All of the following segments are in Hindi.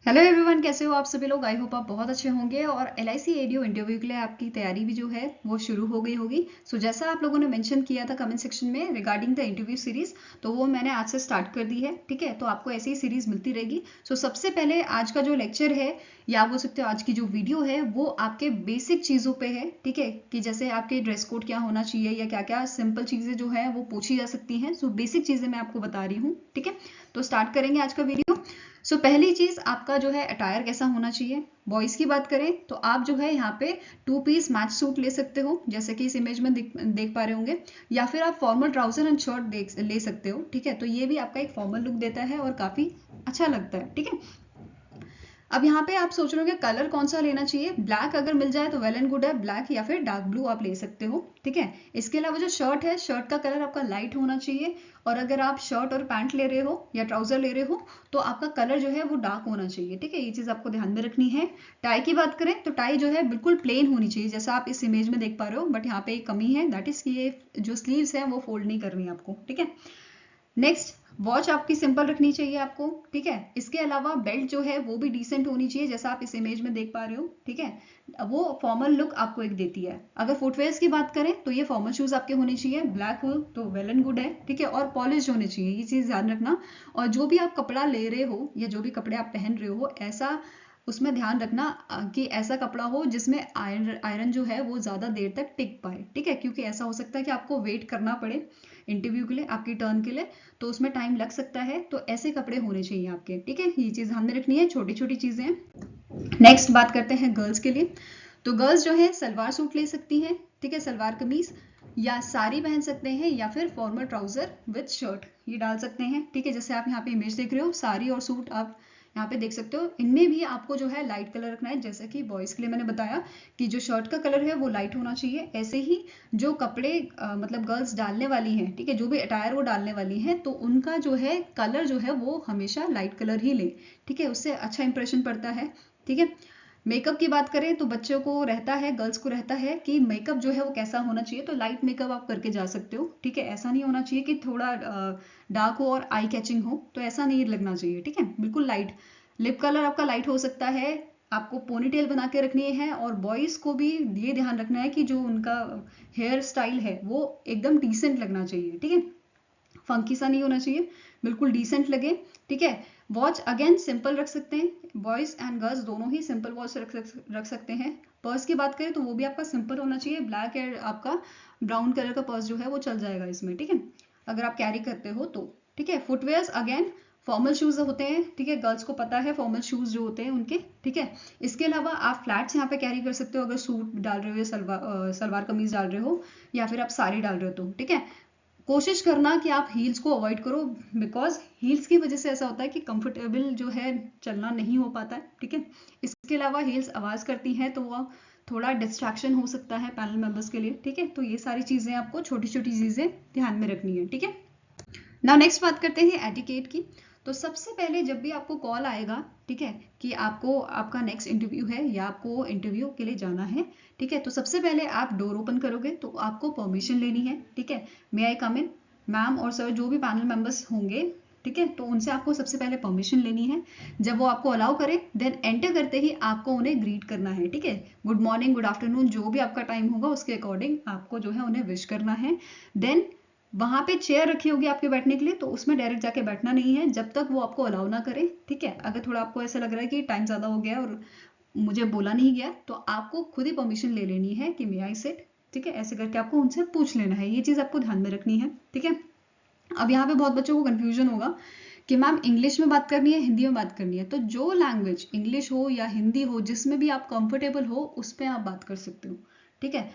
हेलो एवरीवन, कैसे हो आप सभी लोग। आई होप आप बहुत अच्छे होंगे और LIC एडीओ इंटरव्यू के लिए आपकी तैयारी भी जो है वो शुरू हो गई होगी। सो जैसा आप लोगों ने मेंशन किया था कमेंट सेक्शन में रिगार्डिंग द इंटरव्यू सीरीज, तो वो मैंने आज से स्टार्ट कर दी है। ठीक है, तो आपको ऐसी ही सीरीज मिलती रहेगी। सो सबसे पहले आज का जो लेक्चर है या आप बोल सकते हो आज की जो वीडियो है वो आपके बेसिक चीज़ों पे है। ठीक है, कि जैसे आपके ड्रेस कोड क्या होना चाहिए या क्या क्या सिंपल चीज़ें जो है वो पूछी जा सकती हैं। सो बेसिक चीज़ें मैं आपको बता रही हूँ। ठीक है, तो स्टार्ट करेंगे आज का वीडियो। पहली चीज आपका जो है अटायर कैसा होना चाहिए। बॉयज की बात करें तो आप जो है यहाँ पे 2 पीस मैच सूट ले सकते हो, जैसे कि इस इमेज में देख पा रहे होंगे, या फिर आप फॉर्मल ट्राउजर एंड शर्ट ले सकते हो। ठीक है, तो ये भी आपका एक फॉर्मल लुक देता है और काफी अच्छा लगता है। ठीक है, अब यहाँ पे आप सोच रहे हो कि कलर कौन सा लेना चाहिए। ब्लैक अगर मिल जाए तो वेल एंड गुड है, ब्लैक या फिर डार्क ब्लू आप ले सकते हो। ठीक है, इसके अलावा जो शर्ट है, शर्ट का कलर आपका लाइट होना चाहिए, और अगर आप शर्ट और पैंट ले रहे हो या ट्राउजर ले रहे हो तो आपका कलर जो है वो डार्क होना चाहिए। ठीक है, ये चीज आपको ध्यान में रखनी है। टाई की बात करें तो टाई जो है बिल्कुल प्लेन होनी चाहिए, जैसा आप इस इमेज में देख पा रहे हो, बट यहाँ पे एक कमी है, दैट इज कि ये जो स्लीव्स है वो फोल्ड नहीं करनी आपको। ठीक है, नेक्स्ट, वॉच आपकी सिंपल रखनी चाहिए आपको। ठीक है, इसके अलावा बेल्ट जो है वो भी डिसेंट होनी चाहिए, जैसा आप इस इमेज में देख पा रहे हो। ठीक है, वो फॉर्मल लुक आपको एक देती है। अगर फुटवेयर्स की बात करें तो ये फॉर्मल शूज आपके होने चाहिए, ब्लैक हो तो वेल एंड गुड है। ठीक है, और पॉलिश होने चाहिए, ये चीज ध्यान रखना। और जो भी आप कपड़ा ले रहे हो या जो भी कपड़े आप पहन रहे हो, ऐसा उसमें ध्यान रखना कि ऐसा कपड़ा हो जिसमें आयरन जो है वो ज्यादा देर तक टिक पाए। ठीक है, क्योंकि ऐसा हो सकता है कि आपको वेट करना पड़े इंटरव्यू के लिए, आपकी टर्न के लिए, तो उसमें टाइम लग सकता है। तो ऐसे कपड़े होने चाहिए आपके। ठीक है, ये चीज ध्यान में रखनी है, छोटी छोटी चीजें हैं। नेक्स्ट बात करते हैं गर्ल्स के लिए। तो गर्ल्स जो है सलवार सूट ले सकती हैं। ठीक है, सलवार कमीज या साड़ी पहन सकते हैं, या फिर फॉर्मल ट्राउजर विद शर्ट ये डाल सकते हैं। ठीक है, जैसे आप यहाँ पे इमेज देख रहे हो, साड़ी और सूट आप यहाँ पे देख सकते हो। इनमें भी आपको जो है लाइट कलर रखना है, जैसे कि बॉयज के लिए मैंने बताया कि जो शर्ट का कलर है वो लाइट होना चाहिए। ऐसे ही जो कपड़े मतलब गर्ल्स डालने वाली हैं, ठीक है, जो भी अटायर वो डालने वाली हैं, तो उनका जो है कलर जो है वो हमेशा लाइट कलर ही ले। ठीक है, उससे अच्छा इंप्रेशन पड़ता है। ठीक है, मेकअप की बात करें तो बच्चों को रहता है, गर्ल्स को रहता है कि मेकअप जो है वो कैसा होना चाहिए, तो लाइट मेकअप आप करके जा सकते हो। ठीक है, ऐसा नहीं होना चाहिए कि थोड़ा डार्क हो और आई कैचिंग हो, तो ऐसा नहीं लगना चाहिए। ठीक है, बिल्कुल लाइट। लिप कलर आपका लाइट हो सकता है, आपको पोनीटेल बना के रखनी है, और बॉयज को भी ये ध्यान रखना है कि जो उनका हेयर स्टाइल है वो एकदम डिसेंट लगना चाहिए। ठीक है, फंकी सा नहीं होना चाहिए, बिल्कुल डिसेंट लगे। ठीक है, वॉच अगेन सिंपल रख सकते हैं, बॉयज एंड गर्ल्स दोनों ही सिंपल वॉच रख सकते हैं। पर्स की बात करें तो वो भी आपका सिंपल होना चाहिए, ब्लैक एंड आपका ब्राउन कलर का पर्स जो है वो चल जाएगा इसमें। ठीक है, अगर आप कैरी करते हो तो। ठीक है, फुटवेयर्स अगेन फॉर्मल शूज होते हैं। ठीक है, गर्ल्स को पता है फॉर्मल शूज जो होते हैं उनके। ठीक है, इसके अलावा आप फ्लैट्स यहाँ पे कैरी कर सकते हो, अगर सूट डाल रहे हो या सलवार कमीज डाल रहे हो, या फिर आप साड़ी डाल रहे हो तो। ठीक है, कोशिश करना कि आप हील्स को अवॉइड करो, बिकॉज हील्स की वजह से ऐसा होता है कि कंफर्टेबल जो है चलना नहीं हो पाता है। ठीक है, इसके अलावा हील्स आवाज करती हैं तो वो थोड़ा डिस्ट्रैक्शन हो सकता है पैनल मेंबर्स के लिए। ठीक है, तो ये सारी चीजें आपको छोटी छोटी चीजें ध्यान में रखनी है। ठीक है, नाउ नेक्स्ट बात करते हैं एटिकेट की। तो सबसे पहले जब भी आपको कॉल आएगा, ठीक है, कि आपको आपका नेक्स्ट इंटरव्यू है या आपको इंटरव्यू के लिए जाना है, ठीक है, तो सबसे पहले आप डोर ओपन करोगे तो आपको परमिशन लेनी है। ठीक है, मे आई कम इन, मैम और सर जो भी पैनल मेंबर्स होंगे, ठीक है, तो उनसे आपको सबसे पहले परमिशन लेनी है। जब वो आपको अलाउ करें देन एंटर करते ही आपको उन्हें ग्रीट करना है। ठीक है, गुड मॉर्निंग, गुड आफ्टरनून, जो भी आपका टाइम होगा उसके अकॉर्डिंग आपको जो है उन्हें विश करना है। देन वहां पे चेयर रखी होगी आपके बैठने के लिए, तो उसमें डायरेक्ट जाके बैठना नहीं है जब तक वो आपको अलाउ ना करे। ठीक है, अगर थोड़ा आपको ऐसा लग रहा है कि टाइम ज्यादा हो गया और मुझे बोला नहीं गया, तो आपको खुद ही परमिशन ले लेनी है कि मे आई सिट। ठीक है, ऐसे करके आपको उनसे पूछ लेना है, ये चीज आपको ध्यान में रखनी है। ठीक है, अब यहाँ पे बहुत बच्चों को कंफ्यूजन होगा कि मैम इंग्लिश में बात करनी है हिंदी में बात करनी है। तो जो लैंग्वेज इंग्लिश हो या हिंदी हो, जिसमें भी आप कंफर्टेबल हो उस पर आप बात कर सकते हो। ठीक है,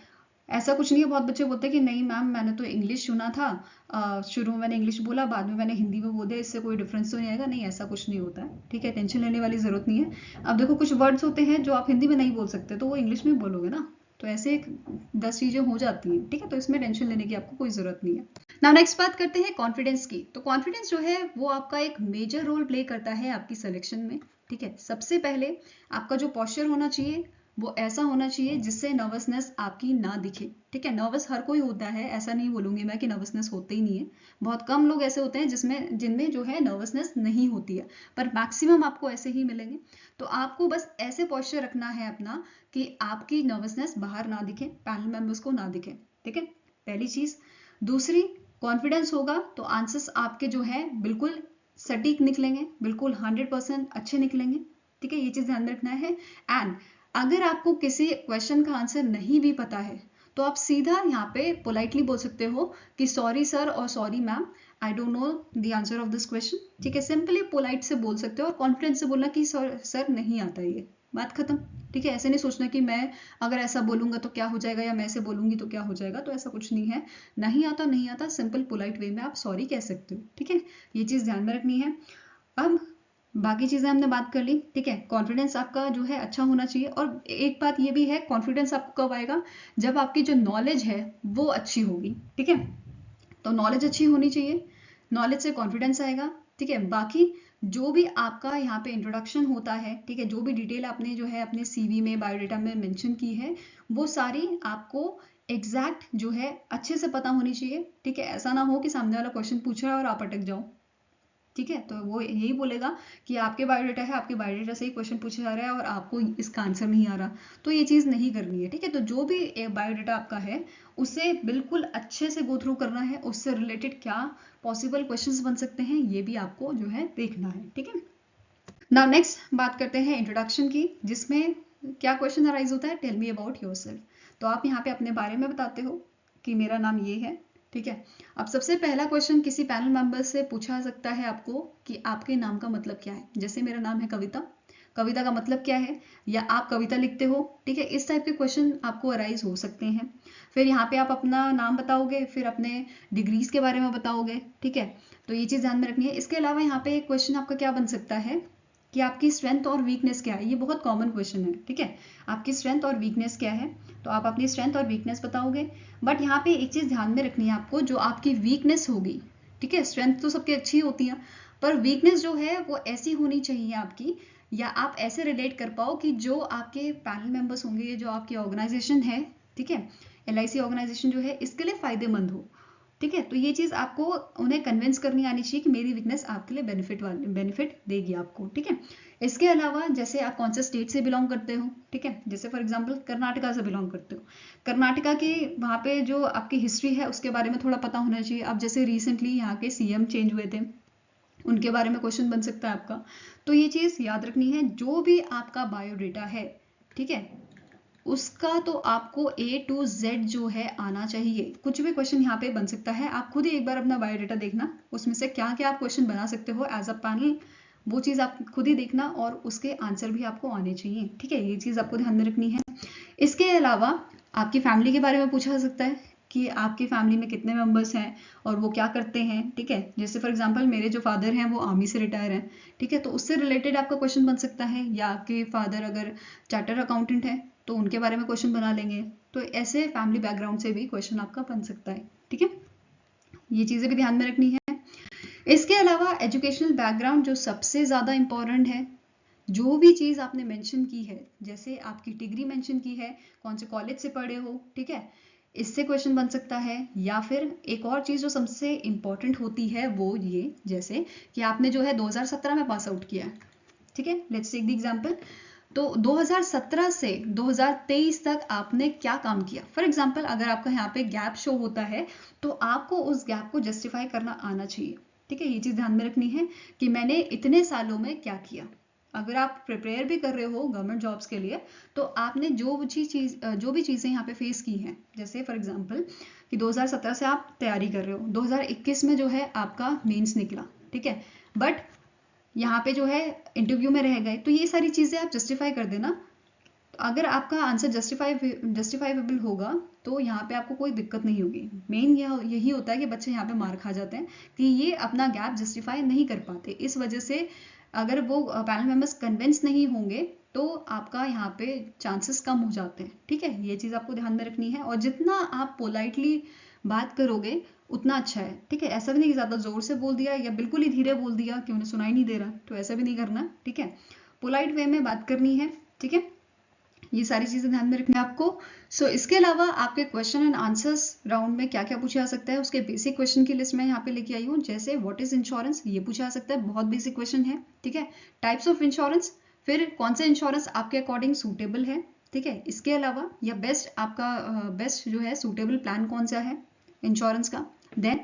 ऐसा कुछ नहीं है। बहुत बच्चे बोलते हैं कि नहीं मैम मैंने तो इंग्लिश सुना था, शुरू में मैंने इंग्लिश बोला बाद में मैंने हिंदी में बोल दिया, इससे कोई डिफरेंस तो नहीं आएगा। नहीं, ऐसा कुछ नहीं होता है। ठीक है, टेंशन लेने वाली जरूरत नहीं है। अब देखो कुछ वर्ड्स होते हैं जो आप हिंदी में नहीं बोल सकते, तो वो इंग्लिश में बोलोगे ना, तो ऐसे 10 चीजें हो जाती हैं। ठीक है, तो इसमें टेंशन लेने की आपको कोई जरूरत नहीं है। नाउ नेक्स्ट बात करते हैं कॉन्फिडेंस की। तो कॉन्फिडेंस जो है वो आपका एक मेजर रोल प्ले करता है आपकी सिलेक्शन में। ठीक है, सबसे पहले आपका जो पॉस्चर होना चाहिए वो ऐसा होना चाहिए जिससे नर्वसनेस आपकी ना दिखे। ठीक है, नर्वस हर कोई होता है, ऐसा नहीं बोलूंगी मैं कि नर्वसनेस होते ही नहीं है। बहुत कम लोग ऐसे होते हैं जिनमें जो है नर्वसनेस नहीं होती है, पर मैक्सिमम आपको ऐसे ही मिलेंगे। तो आपको बस ऐसे पॉस्चर रखना है अपना कि आपकी नर्वसनेस बाहर ना दिखे, पैनल मेंबर्स को ना दिखे। ठीक है, पहली चीज। दूसरी, कॉन्फिडेंस होगा तो आंसर्स आपके जो है बिल्कुल सटीक निकलेंगे, बिल्कुल 100% अच्छे निकलेंगे। ठीक है, ये चीज ध्यान में रखना है। एंड अगर आपको किसी क्वेश्चन का आंसर नहीं भी पता है तो आप सीधा यहाँ पे पोलाइटली बोल सकते हो कि सॉरी सर और sorry ma'am, I don't know the answer of this question. ठीक है, सिंपली पोलाइट से बोल सकते हो और कॉन्फिडेंस से बोलना कि सर नहीं आता ये, बात खत्म। ठीक है, ऐसे नहीं सोचना कि मैं अगर ऐसा बोलूंगा तो क्या हो जाएगा या मैं ऐसे बोलूंगी तो क्या हो जाएगा, तो ऐसा कुछ नहीं है। नहीं आता, सिंपल पोलाइट वे में आप सॉरी कह सकते हो। ठीक है, ये चीज ध्यान में रखनी है। अब बाकी चीजें हमने बात कर ली। ठीक है, कॉन्फिडेंस आपका जो है अच्छा होना चाहिए। और एक बात ये भी है, कॉन्फिडेंस आपको कब आएगा, जब आपकी जो नॉलेज है वो अच्छी होगी। ठीक है, तो नॉलेज अच्छी होनी चाहिए, नॉलेज से कॉन्फिडेंस आएगा। ठीक है, बाकी जो भी आपका यहाँ पे इंट्रोडक्शन होता है, ठीक है, जो भी डिटेल आपने जो है अपने सीवी में बायोडाटा में मेंशन की है, वो सारी आपको एग्जैक्ट जो है अच्छे से पता होनी चाहिए। ठीक है, ऐसा ना हो कि सामने वाला क्वेश्चन पूछ रहा है और आप अटक जाओ। ठीक है, तो वो यही बोलेगा कि आपके बायोडाटा है, आपके बायोडाटा से ही क्वेश्चन पूछा जा रहा है और आपको इसका आंसर नहीं आ रहा, तो ये चीज नहीं करनी है। ठीक है, तो जो भी बायोडाटा आपका है उसे बिल्कुल अच्छे से गो थ्रू करना है, उससे रिलेटेड क्या पॉसिबल क्वेश्चंस बन सकते हैं ये भी आपको जो है देखना है। ठीक है, नाउ नेक्स्ट बात करते हैं इंट्रोडक्शन की, जिसमें क्या क्वेश्चन अराइज होता है, टेल मी अबाउट योरसेल्फ। तो आप यहाँ पे अपने बारे में बताते हो कि मेरा नाम ये है। ठीक है, अब सबसे पहला क्वेश्चन किसी पैनल मेंबर से पूछा सकता है आपको कि आपके नाम का मतलब क्या है। जैसे मेरा नाम है कविता, कविता का मतलब क्या है, या आप कविता लिखते हो। ठीक है, इस टाइप के क्वेश्चन आपको अराइज हो सकते हैं। फिर यहाँ पे आप अपना नाम बताओगे, फिर अपने डिग्रीज के बारे में बताओगे। ठीक है, तो ये चीज ध्यान में रखनी है। इसके अलावा यहाँ पे एक क्वेश्चन आपका क्या बन सकता है कि आपकी स्ट्रेंथ और वीकनेस क्या है। ये बहुत कॉमन क्वेश्चन है। ठीक है, आपकी स्ट्रेंथ और वीकनेस क्या है, तो आप अपनी स्ट्रेंथ और वीकनेस बताओगे। बट यहाँ पे एक चीज ध्यान में रखनी है आपको, जो आपकी वीकनेस होगी, ठीक है, स्ट्रेंथ तो सबकी अच्छी होती है, पर वीकनेस जो है वो ऐसी होनी चाहिए आपकी, या आप ऐसे रिलेट कर पाओ कि जो आपके पैनल मेंबर्स होंगे, जो आपकी ऑर्गेनाइजेशन है, ठीक है, LIC ऑर्गेनाइजेशन जो है, इसके लिए फायदेमंद हो। ठीक है, तो ये चीज आपको उन्हें कन्विंस करनी आनी चाहिए कि मेरी वीकनेस आपके लिए बेनिफिट देगी आपको। ठीक है, इसके अलावा जैसे आप कौन से स्टेट से बिलोंग करते हो। ठीक है, जैसे फॉर एग्जांपल कर्नाटका से बिलोंग करते हो, कर्नाटका की वहाँ पे जो आपकी हिस्ट्री है उसके बारे में थोड़ा पता होना चाहिए। अब जैसे रिसेंटली यहाँ के CM चेंज हुए थे, उनके बारे में क्वेश्चन बन सकता है आपका। तो ये चीज याद रखनी है, जो भी आपका बायोडेटा है, ठीक है, उसका तो आपको A to Z जो है आना चाहिए। कुछ भी क्वेश्चन यहाँ पे बन सकता है, आप खुद ही एक बार अपना बायोडेटा देखना, उसमें से क्या क्या आप क्वेश्चन बना सकते हो एज अ पैनल, वो चीज आप खुद ही देखना और उसके आंसर भी आपको आने चाहिए। ठीक है, ये चीज आपको ध्यान में रखनी है। इसके अलावा आपकी फैमिली के बारे में पूछा जा सकता है कि आपकी फैमिली में कितने मेंबर्स हैं और वो क्या करते हैं। ठीक है, जैसे फॉर एग्जांपल मेरे जो फादर हैं वो आर्मी से रिटायर हैं। ठीक है, तो उससे रिलेटेड आपका क्वेश्चन बन सकता है, या आपके फादर अगर चार्टर अकाउंटेंट है तो उनके बारे में क्वेश्चन बना लेंगे। तो ऐसे फैमिली बैकग्राउंड से भी क्वेश्चन आपका बन सकता है। ठीक है, ये चीजें भी ध्यान में रखनी है। इसके अलावा एजुकेशनल बैकग्राउंड जो सबसे ज्यादा इंपॉर्टेंट है, जो भी चीज आपने मेंशन की है, जैसे आपकी डिग्री मेंशन की है, कौन से कॉलेज से पढ़े हो, ठीक है, इससे क्वेश्चन बन सकता है। या फिर एक और चीज जो सबसे इंपॉर्टेंट होती है वो ये, जैसे कि आपने जो है 2017 में पास आउट किया है। ठीक है, लेट्स टेक द एग्जांपल। तो 2017 से 2023 तक आपने क्या काम किया। फॉर एग्जाम्पल अगर आपका यहाँ पे गैप शो होता है तो आपको उस गैप को जस्टिफाई करना आना चाहिए। ठीक है, ये चीज ध्यान में रखनी है कि मैंने इतने सालों में क्या किया। अगर आप प्रिपेयर भी कर रहे हो गवर्नमेंट जॉब्स के लिए, तो आपने जो भी चीजें यहाँ पे फेस की हैं, जैसे फॉर एग्जाम्पल कि 2017 से आप तैयारी कर रहे हो, 2021 में जो है आपका मेंस निकला, ठीक है, बट यहाँ पे जो है इंटरव्यू में रह गए, तो ये सारी चीजें आप जस्टिफाई कर देना। तो अगर आपका आंसर जस्टिफाइबल होगा तो यहाँ पे आपको कोई दिक्कत नहीं होगी। मेन यही होता है कि बच्चे यहाँ पे मार खा जाते हैं कि ये अपना गैप जस्टिफाई नहीं कर पाते। इस वजह से अगर वो पैनल मेंबर्स कन्विंस नहीं होंगे तो आपका यहाँ पे चांसेस कम हो जाते हैं। ठीक है, ये चीज आपको ध्यान में रखनी है। और जितना आप पोलाइटली बात करोगे उतना अच्छा है। ठीक है, ऐसा भी नहीं कि ज्यादा जोर से बोल दिया या बिल्कुल ही धीरे बोल दिया कि उन्हें सुनाई नहीं दे रहा, तो ऐसा भी नहीं करना। ठीक है, पोलाइट वे में बात करनी है। ठीक है, ये सारी चीज़ें ध्यान में रखनी है आपको। सो इसके अलावा आपके क्वेश्चन एंड आंसर्स राउंड में क्या क्या पूछा जा सकता है, उसके बेसिक क्वेश्चन की लिस्ट मैं यहाँ पे लेके आई हूँ। जैसे व्हाट इज इंश्योरेंस, ये पूछा जा सकता है, बहुत बेसिक क्वेश्चन है, ठीक है। टाइप्स ऑफ इंश्योरेंस, फिर कौन सा इंश्योरेंस आपके अकॉर्डिंग सूटेबल है, ठीक है। इसके अलावा या बेस्ट आपका बेस्ट जो है सूटेबल प्लान कौन सा है इंश्योरेंस का। देन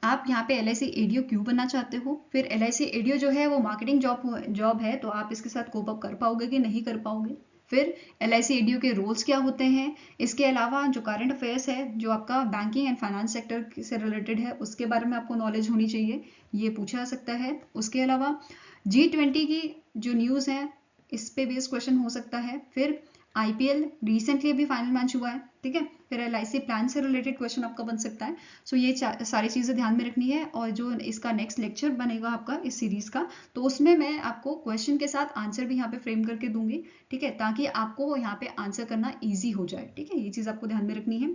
आप यहाँ पे LIC ADO क्यों बनना चाहते हो। फिर LIC ADO जो है वो मार्केटिंग जॉब है, तो आप इसके साथ कोप अप कर पाओगे कि नहीं कर पाओगे। फिर LIC ADO के रोल्स क्या होते हैं। इसके अलावा जो करंट अफेयर्स है, जो आपका बैंकिंग एंड फाइनेंस सेक्टर से रिलेटेड है, उसके बारे में आपको नॉलेज होनी चाहिए, ये पूछा जा सकता है। उसके अलावा G20 की जो न्यूज़ है, इस पे बेस्ड क्वेश्चन हो सकता है। फिर IPL रिसेंटली अभी फाइनल मैच हुआ है, ठीक है। फिर LIC प्लान से रिलेटेड क्वेश्चन आपका बन सकता है। सो ये सारी चीज़ें ध्यान में रखनी है। और जो इसका नेक्स्ट लेक्चर बनेगा आपका इस सीरीज का, तो उसमें मैं आपको क्वेश्चन के साथ आंसर भी यहाँ पे फ्रेम करके दूंगी, ठीक है, ताकि आपको यहाँ पे आंसर करना ईजी हो जाए, ठीक है। ये चीज़ आपको ध्यान में रखनी है,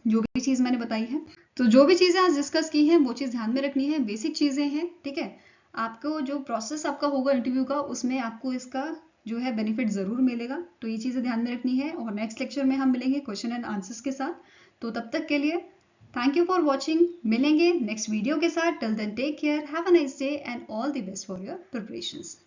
जो भी चीज़ मैंने बताई है। तो जो भी चीज़ें आज डिस्कस की हैं वो चीज़ ध्यान में रखनी है, बेसिक चीज़ें हैं, ठीक है। आपको जो प्रोसेस आपका होगा इंटरव्यू का, उसमें आपको इसका जो है बेनिफिट ज़रूर मिलेगा, तो ये चीज़ें ध्यान में रखनी है। और नेक्स्ट लेक्चर में हम मिलेंगे क्वेश्चन एंड आंसर्स के साथ। तो तब तक के लिए थैंक यू फॉर वॉचिंग। मिलेंगे नेक्स्ट वीडियो के साथ। Till then take care, have a nice day and all the best for your preparations.